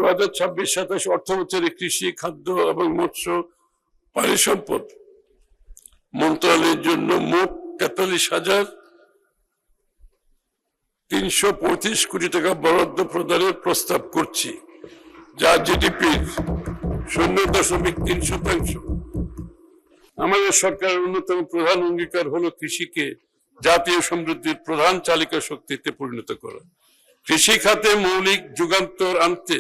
2026-27 অর্থ বছরে কৃষি, খাদ্য এবং মৎস্য পানিসম্পদ মন্ত্রণালয়ের জন্য মোট 43,335 কোটি টাকা বরাদ্দ প্রদানের প্রস্তাব করছি, যা জিডিপির 0.3%। আমাদের সরকারের অন্যতম প্রধান অঙ্গীকার হলো কৃষিকে জাতীয় সমৃদ্ধির প্রধান চালিকা শক্তিতে পরিণত করা। কৃষি খাতে মৌলিক যুগান্তর আনতে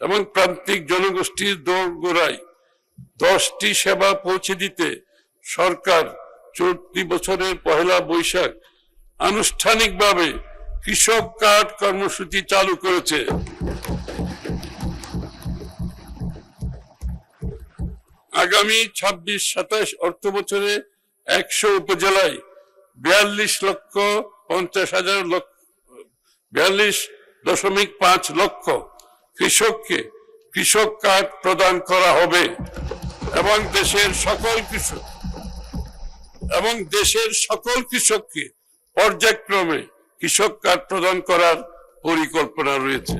এবং প্রান্তিক জনগোষ্ঠীর দোরগোড়ায় 10টি সেবা পৌঁছে দিতে সরকার চলতি বছরের 1 বৈশাখ আনুষ্ঠানিকভাবে কৃষক কার্ড কর্মসূচি চালু করেছে। আগামী 26-27 অর্থ বছরে 100 উপজেলায় 42.5 লক্ষ কৃষককে কৃষক কার্ড প্রদান করা হবে এবং দেশের সকল কৃষককে পর্যায়ক্রমে কৃষক কার্ড প্রদান করার পরিকল্পনা রয়েছে।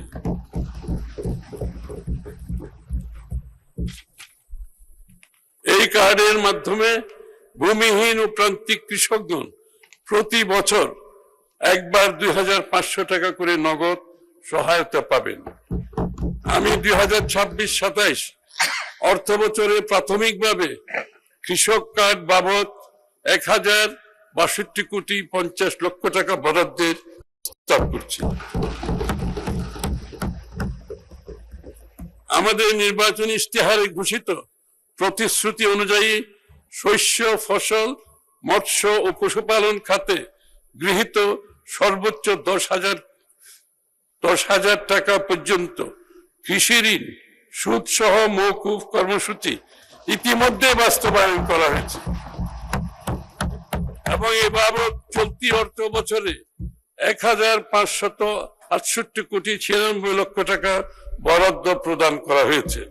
এই কার্ডের মাধ্যমে ভূমিহীন ও প্রান্তিক কৃষকগণ প্রতি বছর একবার 2,500 টাকা করে নগদ সহায়তা পাবেন। আমি 2026-27 অর্থ বছরে প্রাথমিকভাবে কৃষক কার্ড বাবদ 1,062,50 টাকা বরাদ্দের প্রস্তাব করছি। আমাদের নির্বাচনী ইশতেহারে ঘোষিত প্রতিশ্রুতি অনুযায়ী শস্য, ফসল, মৎস্য ও পশুপালন খাতে গৃহীত সর্বোচ্চ 10,000 টাকা পর্যন্ত কৃষি ঋণ সুদ সহ মওকুফ কর্মসূচি ইতিমধ্যে বাস্তবায়ন করা হয়েছে এবং এ বাবদ চলতি অর্থ বছরে 1,568,96,96 টাকা বরাদ্দ প্রদান করা হয়েছে।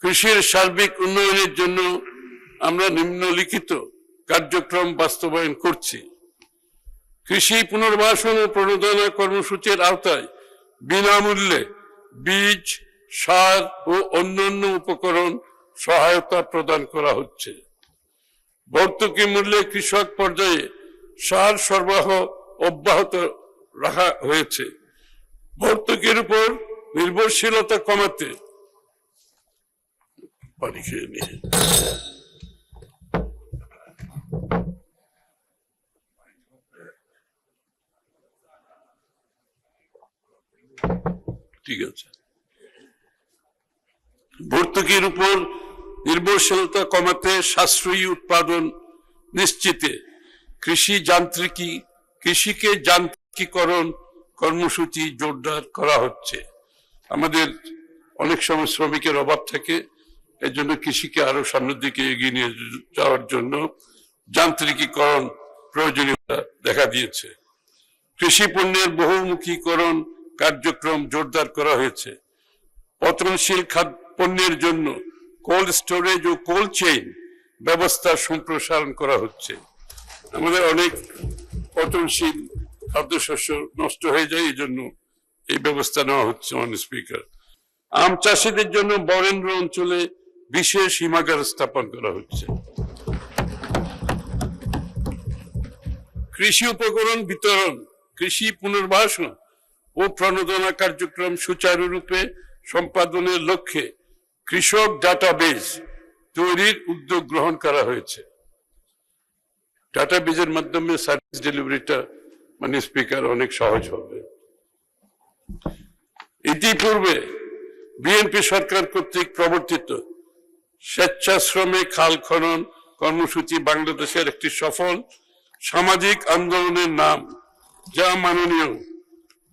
কৃষির সার্বিক উন্নয়নের জন্য আমরা নিম্নলিখিত কার্যক্রম বাস্তবায়ন করছি। কৃষি পুনর্বাসন ও প্রণোদনা কর্মসূচির আওতায় বিনামূল্যে বীজ, সার ও অন্যান্য উপকরণ সহায়তা প্রদান করা হচ্ছে। ভর্তুকি মূল্যে কৃষক পর্যায়ে সার সরবরাহ অব্যাহত রাখা হয়েছে। ভর্তুকির উপর নির্ভরশীলতা কমাতে পানি খেয়ে নিয়ে ঠিক আছে। ভর্তুকির উপর নির্ভরশীলতা কমাতে সাশ্রয়ী উৎপাদন নিশ্চিতে কৃষিকে যান্ত্রিকীকরণ কর্মসূচি জোরদার করা হচ্ছে। আমাদের অনেক সময় শ্রমিকের অভাব থাকে, এর জন্য কৃষিকে আরো সামনের দিকে এগিয়ে নিয়ে যাওয়ার জন্য যান্ত্রিকীকরণ প্রয়োজনীয়তা দেখা দিয়েছে। কৃষি পণ্যের বহুমুখীকরণ কার্যক্রম জোরদার করা হয়েছে। পচনশীল পণ্যের জন্য কোল্ড স্টোরেজ ও কোল্ড চেইন ব্যবস্থা সম্প্রসারণ করা হচ্ছে। আমাদের অনেক পচনশীল খাদ্যশস্য নষ্ট হয়ে যায়, এই জন্য এই ব্যবস্থা নেওয়া হচ্ছে। মাননীয় স্পিকার, আম চাষীদের জন্য বরেন্দ্র অঞ্চলে বিশেষ হিমাগার স্থাপন করা হচ্ছে। কৃষি উপকরণ বিতরণ, কৃষি পুনর্বাসন ও প্রণোদনা কার্যক্রম সুচারুরূপে সম্পাদনের লক্ষ্যে কৃষক ডাটাবেজ তৈরির উদ্যোগ গ্রহণ করা হয়েছে। ডাটাবেজের মাধ্যমে সার্ভিস ডেলিভারিটা মাননীয় স্পিকার অনেক সহজ হবে। ইতিপূর্বে বিএনপি সরকার কর্তৃক প্রবর্তিত স্বেচ্ছাশ্রমে খাল খনন কর্মসূচি বাংলাদেশের একটি সফল সামাজিক আন্দোলনের নাম, যা মাননীয়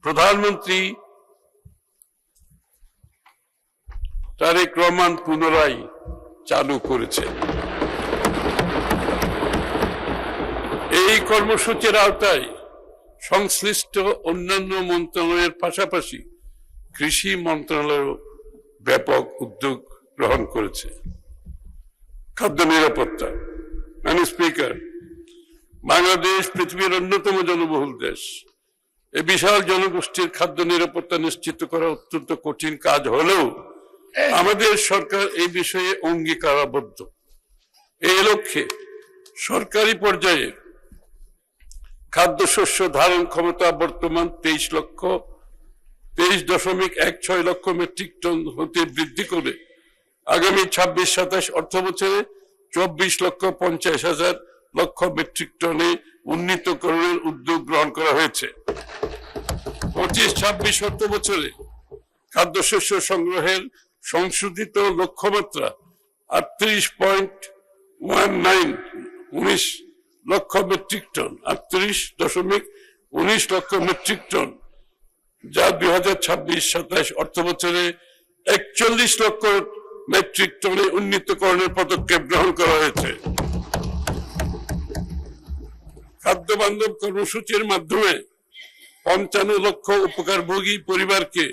প্রধানমন্ত্রী তারেক রহমান পুনরায় চালু করেছে। এই কর্মসূচির আওতায় সংশ্লিষ্ট অন্যান্য মন্ত্রণালয়ের পাশাপাশি কৃষি মন্ত্রণালয় ব্যাপক উদ্যোগ গ্রহণ করেছে। খাদ্য নিরাপত্তা, মাননীয় স্পিকার, বাংলাদেশ পৃথিবীর অন্যতম জনবহুল দেশ। এই বিশাল জনগোষ্ঠীর খাদ্য নিরাপত্তা নিশ্চিত করা অত্যন্ত কঠিন কাজ হলেও আমাদের সরকার এই বিষয়ে অঙ্গীকারাবদ্ধ। এই লক্ষ্যে সরকারি পর্যায়ে খাদ্যশস্য ধারণ ক্ষমতা বর্তমান 23.16 লক্ষ মেট্রিক টন হতে বৃদ্ধি করে আগামী 26-27 অর্থ বছরে 24,50,000 লক্ষ মেট্রিক টনে উন্নীতকরণের উদ্যোগ গ্রহণ করা হয়েছে। 25-26 অর্থ বছরে খাদ্যশস্য সংগ্রহের সংশোধিত লক্ষ্যমাত্রা 38.19 লক্ষ মেট্রিক টন, 38.19 লক্ষ মেট্রিক টন, যা 2026-27 অর্থ বছরে 41 লক্ষ মেট্রিক টনে উন্নীতকরণের পদক্ষেপ গ্রহণ করা হয়েছে। খাদ্য বান্ধব কর্মসূচির মাধ্যমে 55 লক্ষ উপকারভোগী পরিবারকে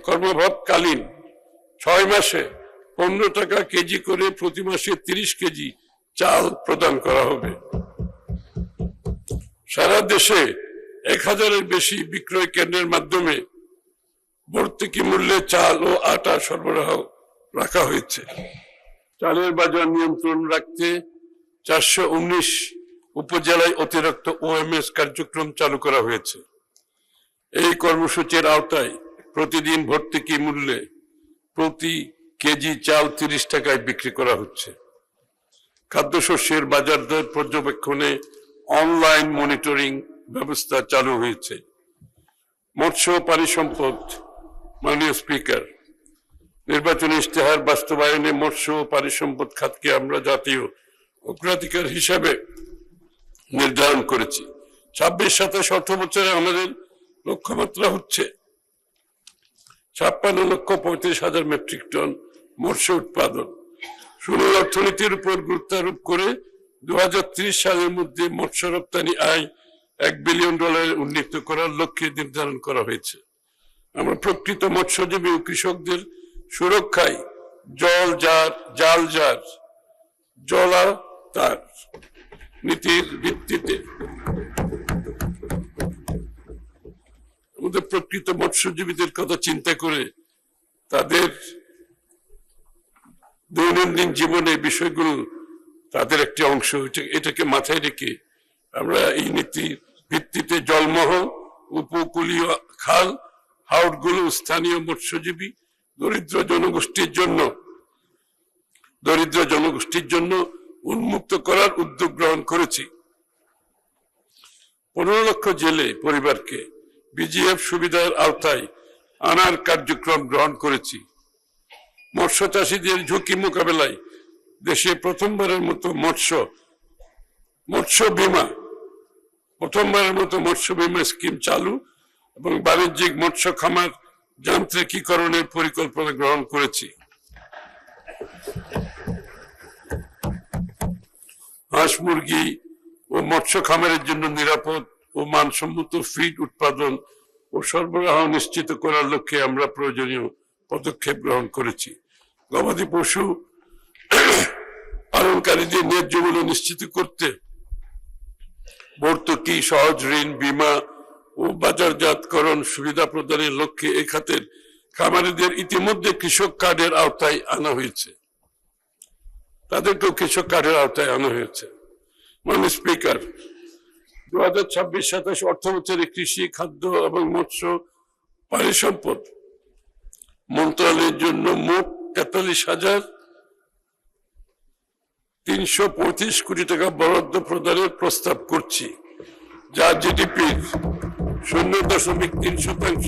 কর্মভাবকালীন 6 মাসে 15 টাকা কেজি করে প্রতি মাসে 30 কেজি চাল প্রদান করা হবে। সারা দেশে 1000-এর বেশি বিক্রয় কেন্দ্রের মাধ্যমে ভর্তুকি মূল্যে চাল ও আটা সরবরাহ রাখা হয়েছে। চালের বাজার নিয়ন্ত্রণ রাখতে 419 উপজেলায় অতিরিক্ত ওএমএস কার্যক্রম চালু করা হয়েছে। এই কর্মসূচির আওতায় প্রতিদিন ভর্তুকি মূল্যে প্রতি কেজি চাল 30 টাকায় বিক্রি করা হচ্ছে। খাদ্যশস্যের বাজার দর পর্যবেক্ষণে অনলাইন মনিটরিং ব্যবস্থা চালু হয়েছে। মৎস্য পানি সম্পদ, মাননীয় স্পিকার, নির্বাচনী ইশতেহার বাস্তবায়নে মৎস্য পানি সম্পদ খাতকে আমরা জাতীয় অগ্রাধিকার হিসাবে নির্ধারণ করেছি। 26-27 অর্থ বছরে আমাদের লক্ষ্যমাত্রা হচ্ছে 56,35,000 মেট্রিক টন মৎস্য উৎপাদন। সুনীল অর্থনীতির উপর গুরুত্ব আরোপ করে 2030 সালের মধ্যে মৎস্য রপ্তানি আয় $1 বিলিয়ন উন্নীত করার লক্ষ্যে নির্ধারণ করা হয়েছে। আমরা প্রকৃত মৎস্যজীবী ও কৃষকদের সুরক্ষায় জলাতার নীতির ভিত্তিতে আমাদের প্রকৃত মৎস্যজীবীদের কথা চিন্তা করে তাদের দৈনন্দিন জীবনে বিষয়গুলো তাদের একটি অংশ, এটাকে মাথায় রেখে আমরা এই নীতির ভিত্তিতে জলমহল, উপকূলীয় খাল, হাওরগুলো স্থানীয় মৎস্যজীবী দরিদ্র জনগোষ্ঠীর জন্য উন্মুক্ত করার উদ্যোগ গ্রহণ করেছি। 15 লক্ষ জেলে পরিবারকে বিজিএফ সুবিধার আওতায় আনার কার্যক্রম গ্রহণ করেছি। মৎস্য চাষীদের ঝুঁকি মোকাবেলায় দেশে প্রথমবারের মতো মৎস্য বীমা স্কিম চালু এবং বাণিজ্যিক মৎস্য খামার যান্ত্রিকীকরণের পরিকল্পনা গ্রহণ করেছি। হাঁস মুরগি ও মৎস্য খামারের জন্য নিরাপদ ও মানসম্মত ফিড উৎপাদন ও সরবরাহ নিশ্চিত করার লক্ষ্যে আমরা প্রয়োজনীয় পদক্ষেপ গ্রহণ করেছি। গবাদি পশু পালনকারীদের ন্যায্য মূল্য নিশ্চিত করতে ভর্তুকি, সহজ ঋণ, বীমা ও বাজারজাতকরণ সুবিধা প্রদানের লক্ষ্যে এই খাতের খামারিদের ইতিমধ্যে কৃষক কার্ডের আওতায় আনা হয়েছে। তাদেরকেও কৃষক কার্ডের আওতায় আনা হয়েছে। মাননীয় স্পিকার, 2026-27 অর্থ বছরে কৃষি, খাদ্য এবং মৎস্য পানি সম্পদ মন্ত্রণালয়ের জন্য মোট 43,335 কোটি টাকা বরাদ্দ প্রদানের প্রস্তাব করছি, যা জিডিপির 0.3%।